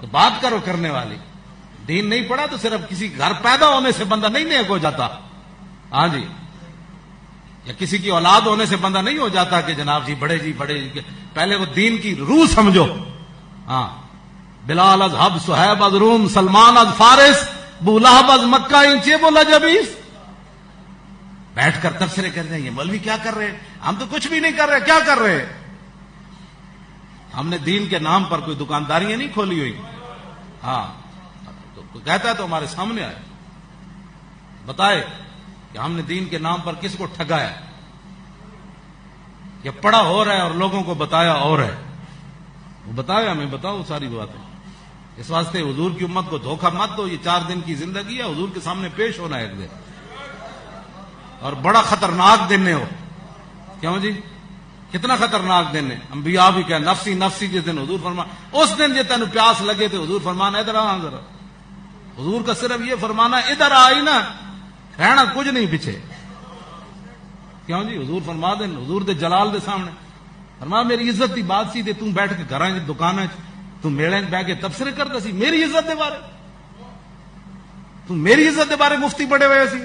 تو بات کرو کرنے والی. دین نہیں پڑھا تو صرف کسی گھر پیدا ہونے سے بندہ نہیں نیک ہو جاتا. ہاں جی, یا کسی کی اولاد ہونے سے بندہ نہیں ہو جاتا کہ جناب جی بڑے جی. پہلے وہ دین کی روح سمجھو. ہاں, بلال از حب, صہیب از روم, سلمان از فارس, ابو لہب از مکہ, انچے بولا جبیس. بیٹھ کر تبصرے کر رہے ہیں, یہ مولوی کیا کر رہے ہیں؟ ہم تو کچھ بھی نہیں کر رہے. کیا کر رہے ہیں؟ ہم نے دین کے نام پر کوئی دکانداریاں نہیں کھولی ہوئی. ہاں, تو کہتا ہے تو ہمارے سامنے آئے, بتائے کہ ہم نے دین کے نام پر کس کو ٹھگایا. یہ پڑھا ہو رہا ہے اور لوگوں کو بتایا اور ہے. وہ بتایا, ہمیں بتاؤ ساری باتیں. اس واسطے حضور کی امت کو دھوکہ مت دو. یہ 4 دن کی زندگی ہے, حضور کے سامنے پیش ہونا ہے ایک دن, اور بڑا خطرناک دن ہے وہ. کیوں جی؟ کتنا خطرناک دن ہے. انبیاء بھی کہ نفسی نفسی جس دن حضور فرما, اس دن جی تینوں پیاس لگے تھے حضور فرمانا ادھر آ ذرا. حضور کا صرف یہ فرمانا ادھر آئی نا, رہنا کچھ نہیں پیچھے. کیوں جی؟ حضور فرما دین, حضور دے جلال دے سامنے فرما میری عزت دی بات سی تے تم بیٹھ کے گھراں دکاناں تم میڑے بیٹھ کے تبصرے کردا سی میری عزت دے بارے. تم میری عزت دے بارے مفتی بڑے ہوئے سی,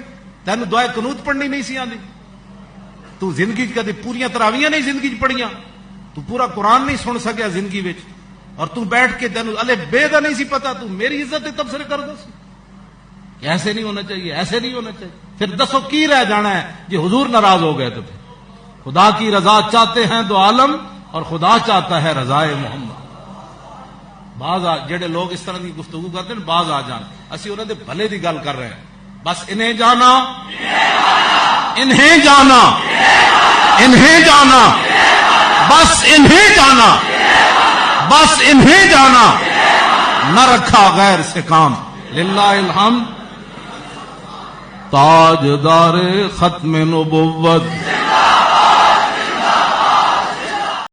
تینوں دعائے قنوت پڑھنی نہیں سی آندی. تو زندگی کدی پوریاں تراویاں نہیں زندگی پڑھیاں, تو پورا قرآن نہیں سن سکیا زندگی وچ, اور تو بیٹھ کے تینوں الف بے دا نہیں سی پتا, تو میری عزت دے تبصرے کردا سی. ایسے نہیں ہونا چاہیے, ایسے نہیں ہونا چاہیے. پھر دسو کی رہ جانا ہے جی حضور ناراض ہو گئے تو پھر خدا کی رضا چاہتے ہیں دو عالم, اور خدا چاہتا ہے رضائے محمد. بعض جڑے لوگ اس طرح کی گفتگو کرتے ہیں بعض آ جان, اسی انہوں نے بھلے دی گل کر رہے ہیں. بس انہیں جانا, انہیں جانا, انہیں جانا, بس انہیں جانا, بس انہیں جانا, نہ رکھا غیر سے کام. للہ الحمد. تاجدار ختم نبوت